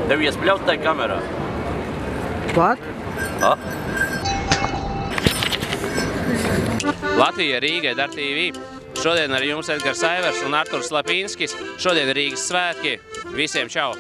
Tev iespļaut tai kamerā. Klāt? Latvija, Rīga, Dar TV. Šodien ar jums Edgars Aivars un Arturs Lapīnskis. Šodien Rīgas svētki. Visiem čau!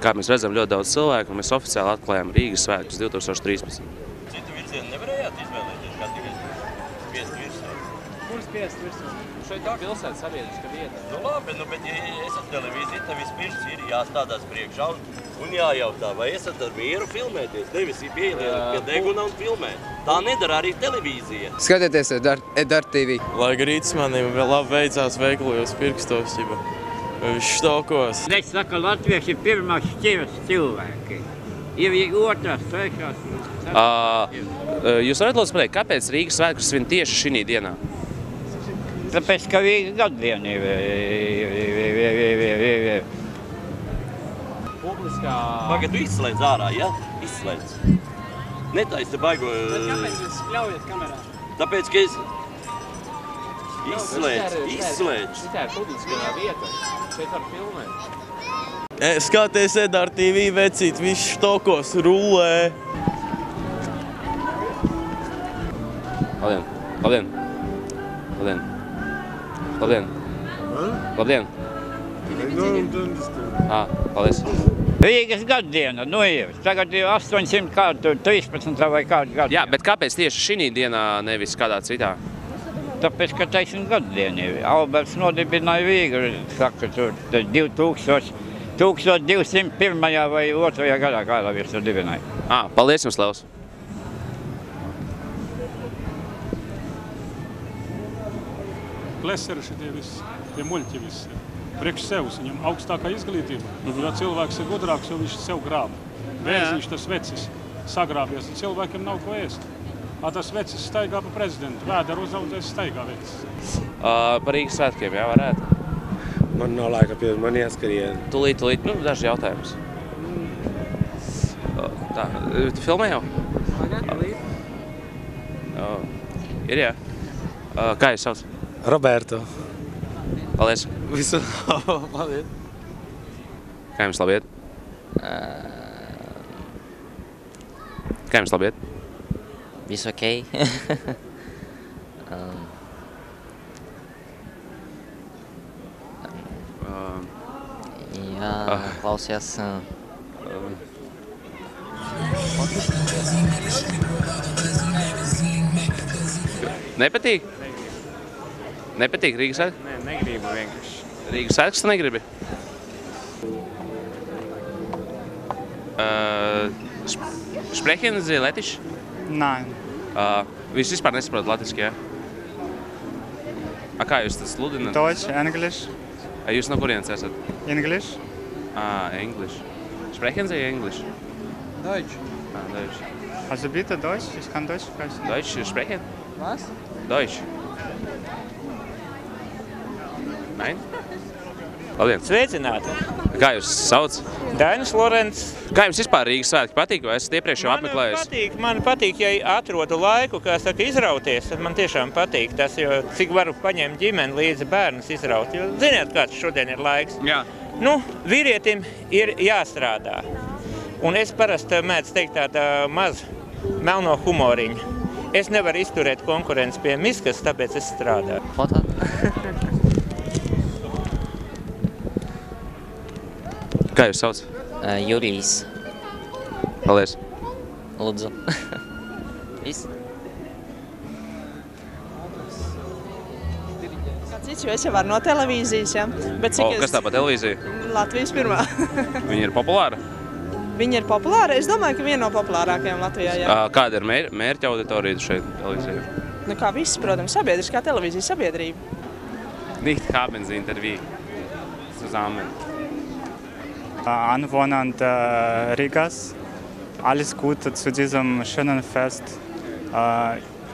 Kā mēs redzam, ļoti daudz cilvēku, un mēs oficiāli atklājām Rīgas svētkus 2013. Citu virzienu nevarējāt izvēlēties, kā tikai spiest virsū? Kur spiest virsū? Šeit ir pilsēta sabiedriska vieta. Nu labi, bet ja esat televīzija, tad vispirms ir jāstādās priekšā un jājautā, vai esat ar mieru filmēties, nevis pielielēt pie deguna un filmēt. Tā nedara arī televīzija. Skatieties Dar TV. Lai Grītsmanim labi veicās veiklojos pirkstos, štokos. Es saku, latvieši ir pirmās šķiras cilvēki. Ir otrās, trešās. Jūs varat lūdzu pateikt, kāpēc Rīgas svētkus svin tieši šī dienā? Tāpēc, ka Rīgas gaddiena ir. Publiskā... Pagad, tu izslēdz ārā, ja? Izslēdz. Netais te baigo... Kāpēc jūs ļaujiet kamerā? Tāpēc, ka es... Izslēdz. Tā ir publiskajā vieta. Šeit var filmēt. Skaties Dar TV, vecīt, viss štokos rullē. Labdien. Labdien. Labdien. Labdien. Labdien. Paldies. Rīgas gaddiena, nu ir. Tagad ir 813 vai kādu gadu. Jā, bet kāpēc tieši šī dienā, nevis kādā citā? Tāpēc, ka taisn gaddiena ir. Alberts nodibināja Rīgu, saka, tur 1201. vai 2. gadā kādā virs to dibināja. Paldies jums, Levs. Kleseri šitie visi, tie muļķi visi. Priekš sevs, viņam augstākā izglītība, jo cilvēks ir gudrāks, jo viņš sev grāb. Bērziņš tas vecis sagrābies, un cilvēkiem nav ko ēst. Tas vecis staigā pa prezidentu, vēderu uzauties staigā vecis. Par Rīgas svētkiem, jā, varētu? Man nav laika pie, man jāskarien. Tūlīt, daži jautājumus. Tā, tu filmē jau? Ir, jā. Kā jūs sauc? Roberto. Paldies. Visu labu, paldies. Kā jums labiet? Kā jums labiet? Visu okei. Jā, klausies. Nepatīk? Nepatīk Rīgas svētki? Nē, negribu vienkārši. Rīgas svētkus tu negribi? Sprechen Sie Lettisch? Nē. Jūs vispār nesaprotat latviski, jā? Kā jūs tas sludināt? Deutsch, English. Jūs no kurienes esat? English. English. Sprechen Sie English? Deutsch. Deutsch. Also bitte Deutsch, ich kann Deutsch sprechen. Deutsch sprechen? Was? Deutsch. Nein? Labdien. Sveicināti. Kā jūs sauc? Dainis Lorents. Kā jums vispār Rīgas svētki patīk, vai esat iepriekš jau apmeklējis? Man patīk, ja atrodu laiku, kā saka, izrauties, tad man tiešām patīk tas, jo cik varu paņemt ģimeni līdzi bērnus izraut. Jo ziniet, kāds šodien ir laiks? Jā. Nu, vīrietim ir jāstrādā. Un es parasti mēdzu teikt tāda maz melno humoriņu. Es nevaru izturēt konkurenci pie miskas, tāpēc es strādāju. Foto? Kā jūs sauc? Jurijs. Paldies. Lūdzu. Viss? Cits, jo es jau varu no televīzijas, ja? Bet Kas tā pa televīzija? Latvijas pirmā. Viņa ir populāra? Viņa ir populāra? Es domāju, ka viena no populārākajām Latvijā, jā. Kāda ir mērķa auditorija šeit televīzijā? Nu kā viss, protams, sabiedriskā televīzijas sabiedrība. Nicht haben Sie Interview zusammen. Anwohner Rigas, alles Gute zu diesem schönen Fest.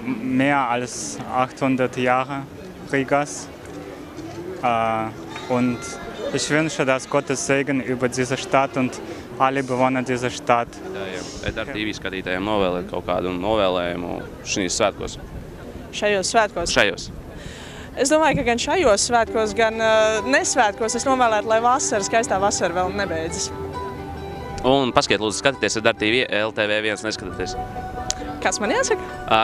Mehr als 800 Jahre Rigas. Und ich wünsche, dass Gottes Segen über diese Stadt und alle Bewohner dieser Stadt. EDR TV skatītājiem novēlēt kaut kādu novēlējumu šīs svētkos? Šajos svētkos? Šajos. Es domāju, ka gan šajos svētkos, gan nesvētkos es novēlētu, lai vasara, skaistā vasara vēl nebeidzas. Un paskiet, lūdzu, skatieties EDR TV, LTV1 neskatieties. Kas man jāsaka?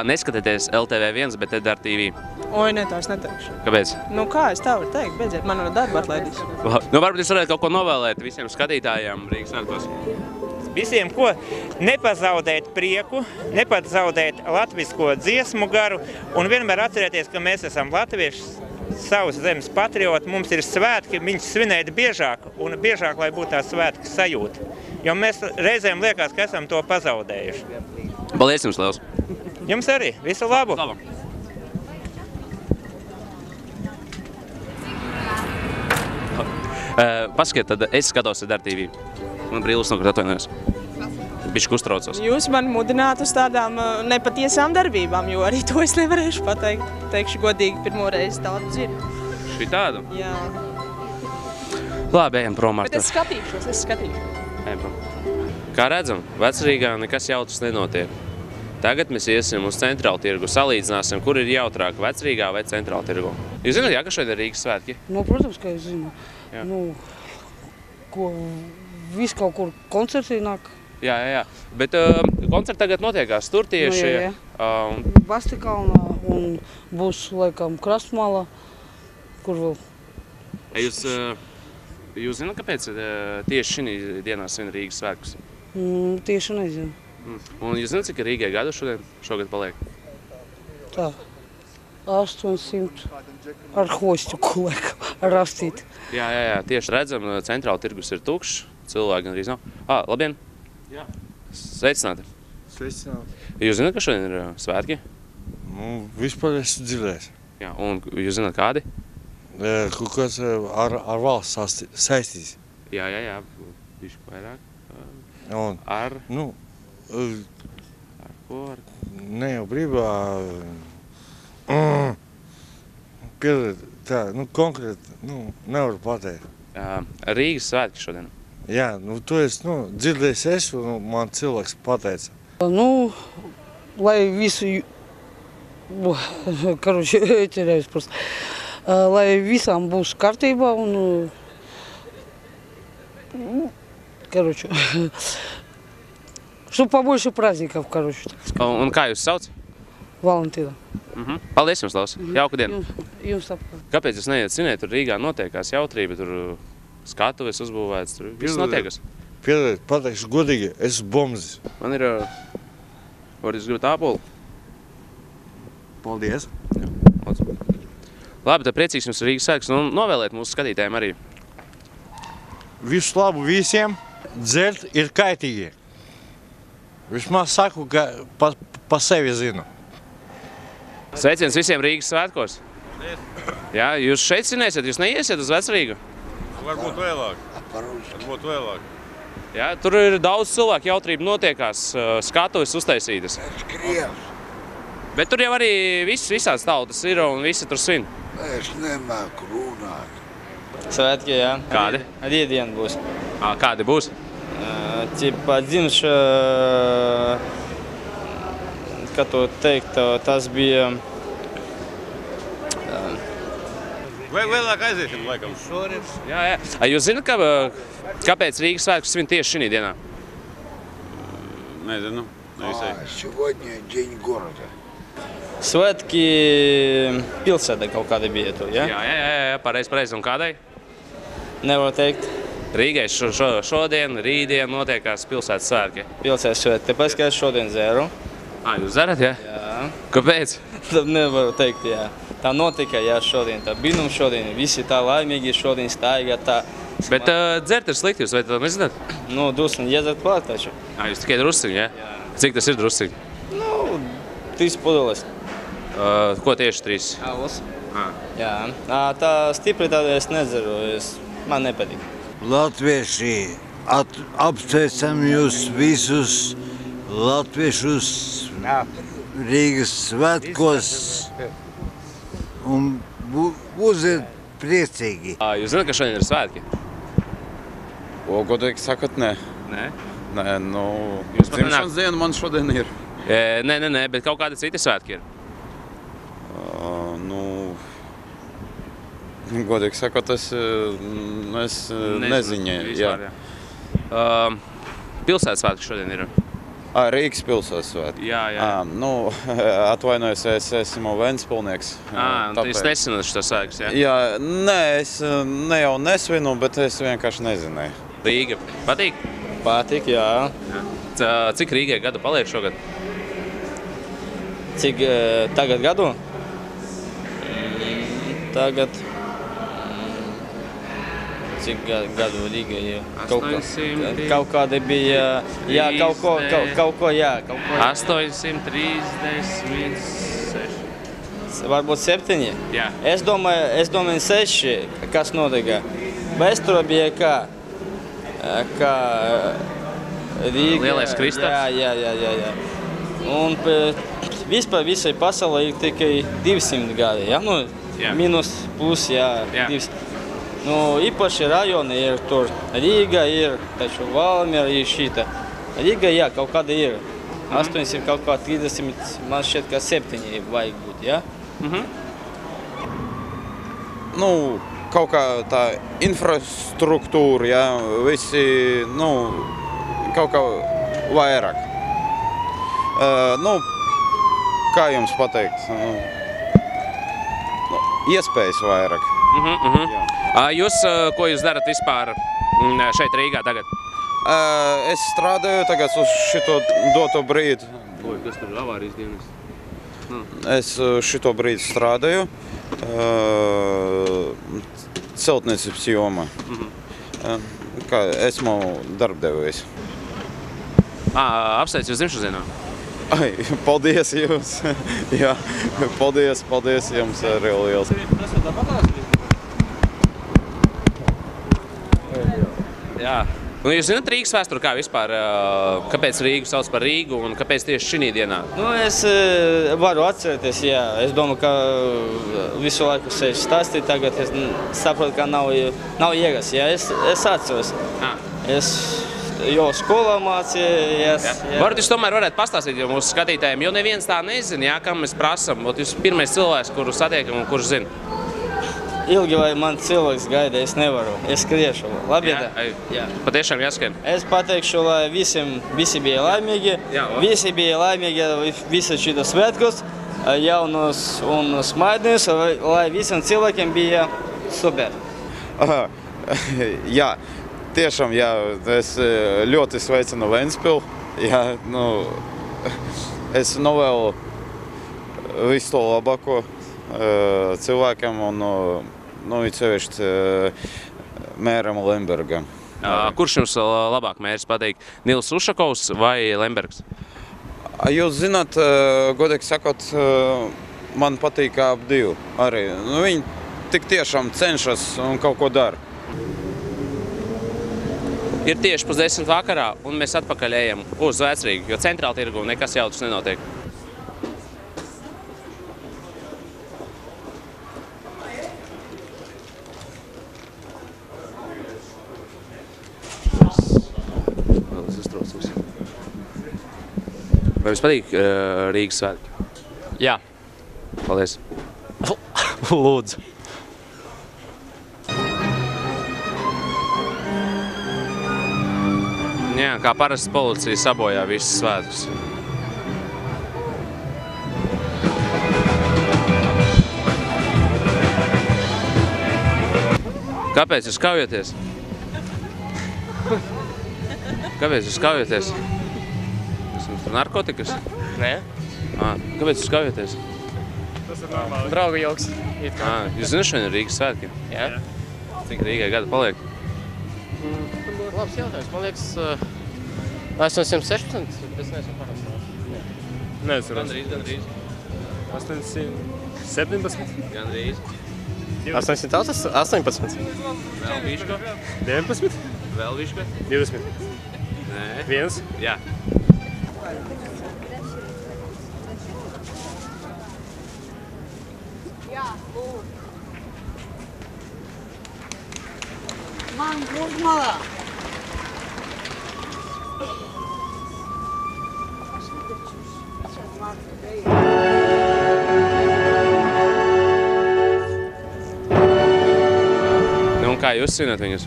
Neskatieties LTV1, bet EDR TV. Oi, ne, tā es neteikšu. Kāpēc? Nu kā es tā varu teikt? Beidziet, man no darba atlaidīs. Nu, varbūt jūs varētu kaut ko novēlēt visiem skatītājiem Rīgas svētkos. Visiem, ko nepazaudēt prieku, nepazaudēt latvisko dziesmu garu un vienmēr atcerēties, ka mēs esam latvieši, savas zemes patrioti, mums ir svētki, viņus svinēt biežāk un biežāk, lai būtu tā svētki sajūta. Jo mēs reizēm liekas, ka esam to pazaudējuši. Paldies jums, liels! Jums arī! Visu labu! Labu. Paskiet, tad es skatos EDR TV. Man brīlis nokrīt atvainojos. Bišķi uztraucos. Jūs mani mudināt uz tādām nepatiesām darbībām, jo arī to es nevarēšu pateikt. Teikšu godīgi, pirmo reizi tādu dzirdu. Šī tādu? Jā. Labi, ejam prom, Artur. Bet es skatīšos. Ejam prom. Kā redzam, Vecrīgā nekas jautrs nenotiek. Tagad mēs iesim uz centrālu tirgu, salīdzināsim, kur ir jautrāk, Vecrīgā vai centrālu tirgu. Jūs zināt, ka šeit ir Rīgas svētki? Nu, protams, ka es zinu. Nu, viss kaut kur koncertī nāk. Jā. Bet koncerti tagad notiekās tur tieši. Bastikalnā un būs, laikam, Krastmala, kur vēl. Jūs zināt, kāpēc tieši šī dienā svin Rīgas svētkus? Tieši nezinu. Un jūs zināt, cik Rīgai gadu šogad paliek? Tā, 800 ar hostiku, laikam, rastīt. Jā, tieši redzam, centrāla tirgus ir tukšs, cilvēki gan arī nav. Labdien! Jā. Sveicināti! Sveicināti! Jūs zināt, ka šodien ir svētki? Nu, vispār esmu dzirdējis. Jā, un jūs zināt kādi? Kaut kāds ar valsts saistīts. Jā, bišķi vairāk. Un, ar? Nu, ar ko? Ne jau brīvā. Tā, nu, konkrēti, nu, nevaru pateikt. Rīgas svētki šodien. Jā, nu, to es, nu, dzirdējis es, un man cilvēks pateica. Nu, lai visu, karuši, ķerējas просто, lai visām būs kārtībā un, короче, чтобы побольше праздников, короче. Un kā jūs sauc? Valentīna. Paldies jums, Laus. Jauku dienu. Jums tāpat. Kāpēc jūs neiet zināt, tur Rīgā notiekās jautrība, tur skatuves uzbūvēts, tur viss notiekas? Piedodiet, pateikšu godīgi, esmu bombzis. Man ir, var jūs gribat āpolu? Paldies. Jā, lūdzu. Labi, tad priecīgs jums Rīgas svētkus un novēlēt mūsu skatītājiem arī. Visu labu visiem, dzert ir kaitīgi. Vismaz saku, ka pa sevi zinu. Sveiciens visiem Rīgas svētkos. Jā, jūs šeit svinēsiet, jūs neiesiet uz Vecrīgu? Varbūt vēlāk. Jā, tur ir daudz cilvēku, jautrība notiekās, skatuves uztaisītas. Bet tur jau arī visās tautas ir un visi tur svin. Es nemāku runāt. Svētki, jā. Kādi? Rītdien būs. Kādi būs? Tipa dzimš, kā to teikt, tas bija... Vēlāk aiziesim, laikam. Jā. Jūs zināt, kāpēc Rīgas svētkus svin tieši šī dienā? Nezinu. Сегодня день города. Svētki pilsēta kaut kāda bija tur, ja? Jā, pareizi. Un kādai? Nevar teikt. Rīgai šodien, rītdien notiekās pilsētas svētki. Pilsētas svētki, tāpēc, ka es šodien dzeru. Jūs dzerat, ja? Jā. Kāpēc? Tad nevaru teikt, jā. Tā notika, jā, šodien, tā brīnum šodien, visi tā laimīgi šodien staigā, tā. Bet dzert ir slikti, jūs vai to nezināt? Nu, drusciņi iedzert klāt taču. Jūs tikai drusciņi, ja? Jā. Cik tas ir drusciņi? Nu, 3 pudeles. Ko tieši 3? Alus. Jā. Tā stipri tāda es nedzeru, man nepatīk. Latvieši, apsveicam jūs visus latviešus Rīgas svētkos un būsiet priecīgi. Jūs zināt, ka šodien ir svētki? Godīgi sakot, nē. Nē? Nē, nu, Jūs pat dzimšanas diena man šodien ir. Nē, bet kaut kādi citi svētki ir. Godīgi sakot, es nezinu. Pilsētas svētki šodien ir. Rīgas pilsētas svētki. Jā. Atvainojos, es esmu Ventspilnieks. Jūs nesināt šo svētkus, jā? Jā, nē, es ne jau nesvinu, bet es vienkārši nezināju. Rīga. Patīk? Patīk, jā. Cik Rīgai gadu paliek šogad? Cik tagad gadu? Tagad... Cik gadu Rīga ir? 800. Kaut kāda bija, jā, kaut ko, jā. 836. Varbūt 7? Jā. Es domāju 6, kas notika. Vēsturē bija kā Rīga. Lielais Kristaps? Jā. Un vispār visai pasaulē ir tikai 200 gadi, jā? Nu, minus, plus, jā. 200. Nu, īpaši rajoni ir tur. Rīga ir, taču Valmiera ir šita. Rīga, jā, kaut kāda ir. 800 kaut kā 30, man šķiet, ka 7 vajag būt, jā? Nu, kaut kā tā infrastruktūra, jā, visi, nu, kaut kā vairāk. Nu, kā jums pateikt? Iespējas vairāk. Jūs, ko jūs darat vispār šeit Rīgā tagad? Es strādāju tagad uz šito doto brīdi. Kas tur ir avārijas dienas? Es šito brīdi strādāju celtniecības jomā. Esmu darbdevējs. Apsveic jūs dzimšanas dienā. Paldies jums! Jā, paldies jums arī liels. Jā. Jūs zināt Rīgas vēsturi, kā vispār, kāpēc Rīgu sauc par Rīgu un kāpēc tieši šī dienā? Nu, es varu atcerēties, jā. Es domāju, ka visu laiku sevi stāstīt, tagad es saprotu, ka nav jēgas, jā. Es atceros. Es jau skolā mācījos. Varbūt jūs tomēr varētu pastāstīt mūsu skatītājiem, jo neviens tā nezina, jā, kam mēs prasam. Jūs pirmais cilvēks, kuru satiekam un kurš zina. Ilgi vai man cilvēks gaida, es nevaru. Es skriešu. Labi? Jā. Patiešām jāskrien. Es pateikšu, lai visi bija laimīgi. Visi bija laimīgi visi šitas svētkos, jaunus un smaidnus, lai visiem cilvēkiem bija super. Jā, tiešām, jā, es ļoti sveicinu Ventspilu. Jā, nu, es novēlu visu to labāko cilvēkiem un it sevišķi mēram Lembergam. Kurš jums labāk mērs patīk? Nils Ušakovs vai Lembergs? Jūs zināt, godīgi sakot, man patīk ap divi arī. Nu, viņi tik tiešām cenšas un kaut ko dara. Ir tieši 10 vakarā un mēs atpakaļ ejam uz Vecrīgu, jo centrāla tirgu nekas jautrs nenotiek. Vai jums patīk Rīgas svētki? Jā. Paldies. Lūdzu. Jā, kā parasti policija sabojā visas svētkus. Kāpēc jūs kaujaties? Kāpēc jūs kaujaties? Jūs jums tur narkotikas? Nē. Kāpēc jūs kaujaties? Tas ir normāli. Draugu joks. Jūs zināt, šodien ir Rīgas svētki? Jā. Cik Rīgai gada paliek? Labs jautājums. Man liekas, 816, bet es neesmu parastāvis. Nezinu. Gandrīz. 817? Gandrīz. 818. Vēl bišķo? 11? Vēl bišķo? 20. Nē. 1? Jā. Jā, lūdzu. Man būs malā. Un kā jūs svinat viņus?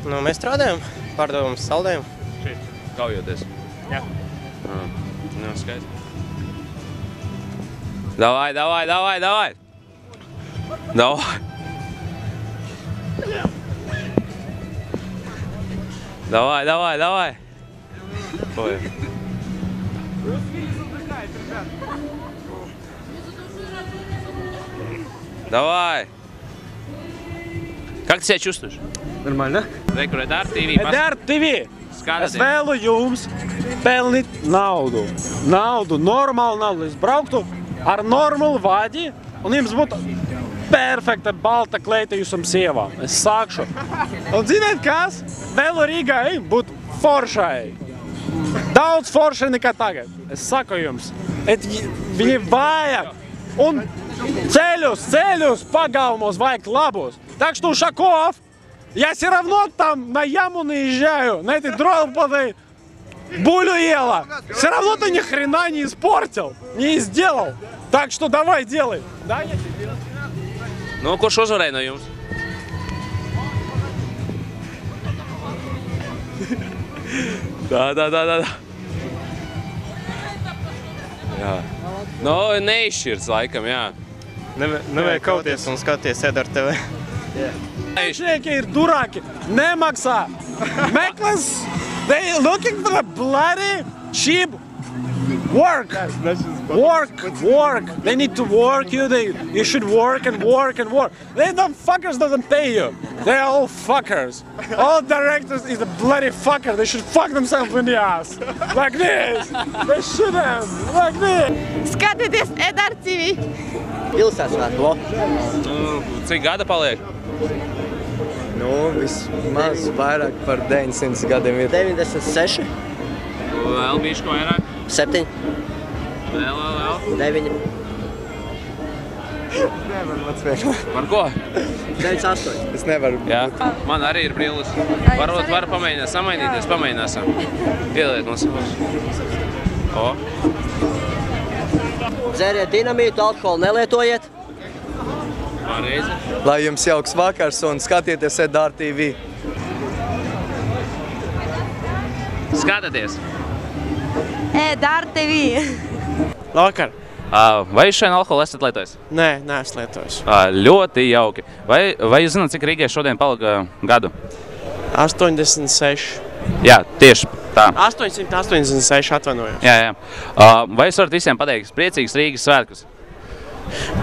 Nu, mēs strādājam, pārdodam saldējumu. Šeit. Kaujoties? Jā. Jā, skaisti. Davai! Davai! Ой. Давай! Как ты себя чувствуешь? Нормально. Эдар ТВ. Эдар ТВ. Skatāties. Es vēlu jums pelnīt naudu. Normālu naudu. Es brauktu ar normālu vadi un jums būtu perfekta balta kleita jūsam sievām. Es sākšu. Un ziniet kas? Vēlu Rīgai būt foršai. Daudz foršai nekā tagad. Es saku jums. Viņi vajag. Un ceļus pagalmos vajag labos. Так что, Ушаков, я все равно там на яму наезжаю, на этой дроблой булю ела. Все равно ты ни хрена не испортил, не сделал. Так что давай, делай. Да, я тебе. Nu, kurš uzvarēja no jums? Tā. Jā. Nu, neizšķirts laikam, jā. Nevajag kauties un skaties Edar TV. Šnieki ir durāki, nemaksā. Meklas, they looking for the bloody cheap work. Work. They need to work you. You should work and work. They don't fuckers doesn't pay you. They're all fuckers. All directors is a bloody fucker. They should fuck themselves in the ass. Like this. They shouldn't. Like this. Skatieties Edar TV. Pilsētsvētku. Cik gada paliek? Nu, vismaz vairāk par 900 gadiem ir. 96. Vēl bišķi vairāk? 7. Vēl. 9. Nevaru atspēlēt. Par ko? 98. Es nevaru. Jā. Man arī ir brilles. Varbūt var pamēģināt samainīties, pamēģināsim. Iedaliet mums. O. Dzēriet dinamītu, alkoholu nelietojiet. Pareizi. Lai jums jauks vakars un skatieties Edar TV. Skatieties. Edar TV. Labvakar. Vai jūs šodien alkoholu esat lietojis? Nē, neesmu lietojis. Ļoti jauki. Vai jūs zināt, cik Rīgai šodien palika gadu? 86. Jā, tieši tā. 886 atvainojos. Jā. Vai jūs varat visiem pateikt priecīgs Rīgas svētkus?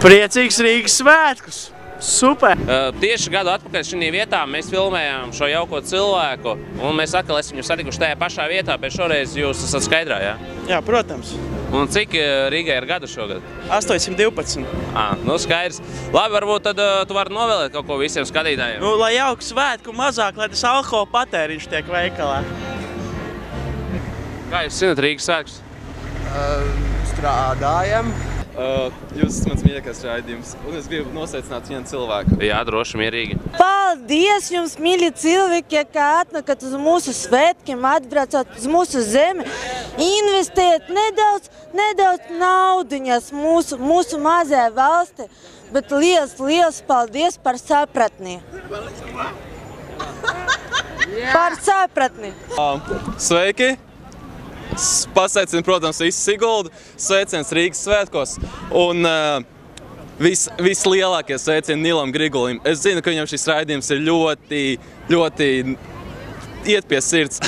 Priecīgs Rīgas svētkus! Super! Tieši gadu atpakaļ šajā vietā mēs filmējām šo jauko cilvēku, un mēs atkal esam viņu satikuši tajā pašā vietā, bet šoreiz jūs esat skaidrā, jā? Jā, protams. Un cik Rīgai ir gadu šogad? 812. Nu skaidrs. Labi, varbūt tad tu vari novēlēt kaut ko visiem skatītājiem. Nu, lai jauku svētku mazāk, lai tas alkohola patēriņš tiek veikalā. Kā jūs zināt Rīgas svētkus? Strādājam. Jūs esat mans mīļākais raidījums, un es gribu nosveicināt vienu cilvēku. Jā, droši, mierīgi. Paldies jums, mīļi cilvēki, ka atnākat uz mūsu svētkiem, atbraucat uz mūsu zemi, investējat nedaudz naudiņas mūsu mazajā valstī, bet liels paldies par sapratni. Par sapratni. Sveiki! Pasveicinu, protams, visu Siguldu. Sveiciens Rīgas svētkos. Un vislielākie sveicieni Nilam Grigulim. Es zinu, ka viņam šis raidījums ir ļoti iet pie sirds.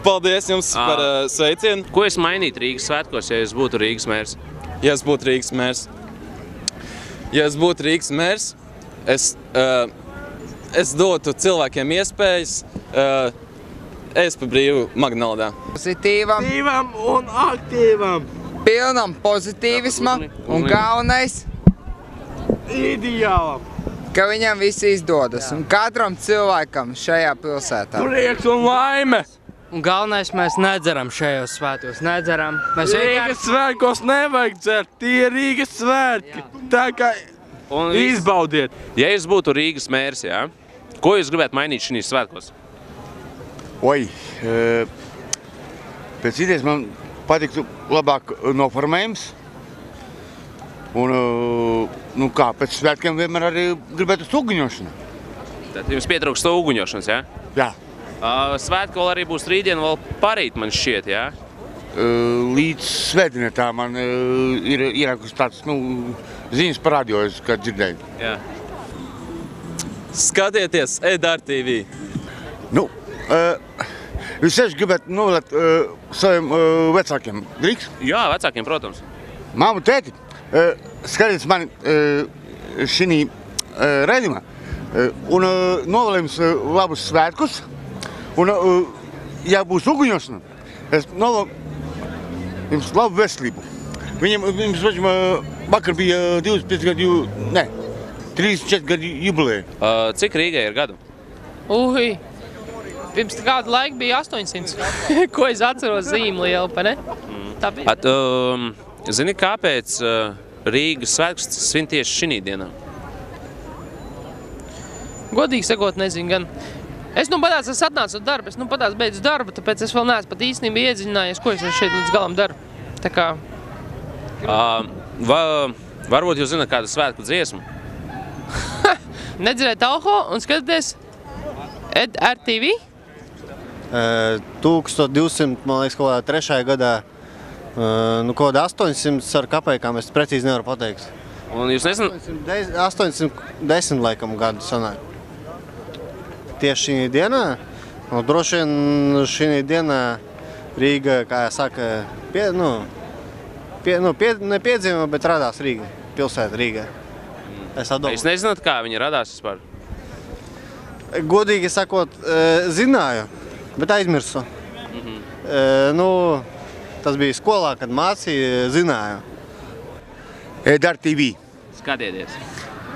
Paldies jums par sveicienu. Ko es mainītu Rīgas svētkos, ja es būtu Rīgas mērs? Ja es būtu Rīgas mērs? Ja es būtu Rīgas mērs, es dotu cilvēkiem iespējas ēst pa brīvu Magnaldā. Pozitīvam un aktīvam. Pilnam pozitīvisma un galvenais ideālam. Ka viņam viss izdodas un katram cilvēkam šajā pilsētā. Prieks un laime! Un galvenais, mēs nedzeram šajos svētkos, nedzeram. Rīgas svētkos nevajag dzert, tie ir Rīgas svētki. Tā kā izbaudiet. Ja jūs būtu Rīgas mērs, jā, ko jūs gribētu mainīt šīs svētkos? Oi, pēc idejas man patiktu labāk noformējums. Un, nu kā, pēc svētkiem vienmēr arī gribētu uguņošanu. Tad jums pietrūkst uguņošanas, jā? Jā. Svētki vēl arī būs rītdien, vēl parīt, man šķiet, jā? Līdz svētdienai tā man ir ierakus tāds, ziņas parādījos, kad dzirdēju. Jā. Skatieties EDAR TV. Jūs seši gribētu novēlēt saviem vecākiem, drīkst? Jā, vecākiem, protams. Māmu, tēti, skatieties mani šī raidījumā un novēlējums labus svētkus. Un, ja būs uguņošana, es novēlu jums labu veselību. Viņam vakar bija 25 gadu, 34 gadu jubileja. Cik Rīgai ir gadu? Pirms kādu laiku bija 800, ko es atceros zīmi lielu, pa ne? Tā bija. Zini, kāpēc Rīgas svētkus svin tieši šī dienā? Godīgi sakot, nezinu gan. Es patās esmu atnācis uz darbu, es patās beidzu darbu, tāpēc es vēl neesmu pat īstenībā iedziļinājies, ko es šeit līdz galam daru. Tā kā... Varbūt jūs zināt kādu svētku dziesmu? Nedzirēt alho un skatāties EDAR TV? 1200, man liekas, kaut kādā 3. gadā, kaut kādā 800 ar kapekām, es precīzi nevaru pateikt. Un jūs nezināt? 810 laikam gadu sanāk. Tieši šī dienā, droši vien šī dienā Rīga, kā saka, nepiedzīvo, bet radās Rīga, pilsēta Rīgā. Jūs nezināt, kā viņa radās vispār? Godīgi sakot, zināju, bet aizmirsu. Tas bija skolā, kad mācīja, zināju. EDAR TV. Skatieties.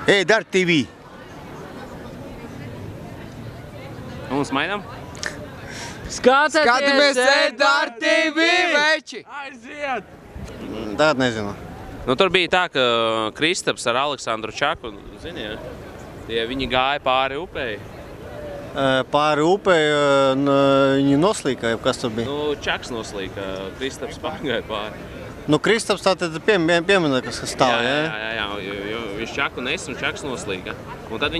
EDAR TV. Un mums mainām? Skatāmies EDAR TV, veči! Aiziet! Tātad nezinu. Tur bija tā, ka Kristaps ar Aleksandru Čaku, zini, viņi gāja pāri upei. Pāri upei viņi noslīka, kas tur bija? Čaks noslīka, Kristaps pārgāja pāri. Kristaps tātad piemina, kas stāv, jā, viņš Čaku nes un Čaks noslīka. Un tad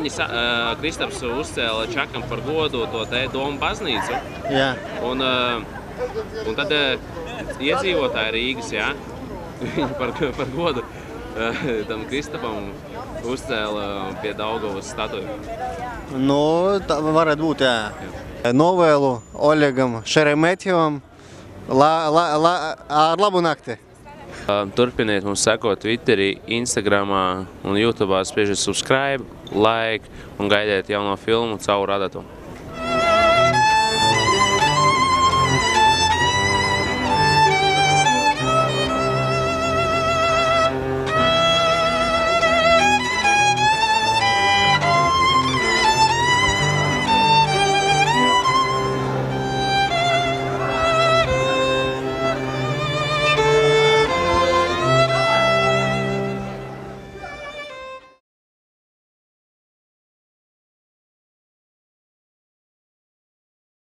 Kristaps uzcēla Čakam par godu to te domu baznīcu. Jā. Un tad iedzīvotāji Rīgas, jā, viņi par godu tam Kristapam uzcēla pie Daugavas statuju. Tā varētu būt, jā. Novēlu Oļegam Šeremetjevam ar labu nakti. Turpiniet mums sekot Twitterī, Instagramā un YouTube'ā, spiežiet subscribe, like un gaidiet jauno filmu Caur adatu.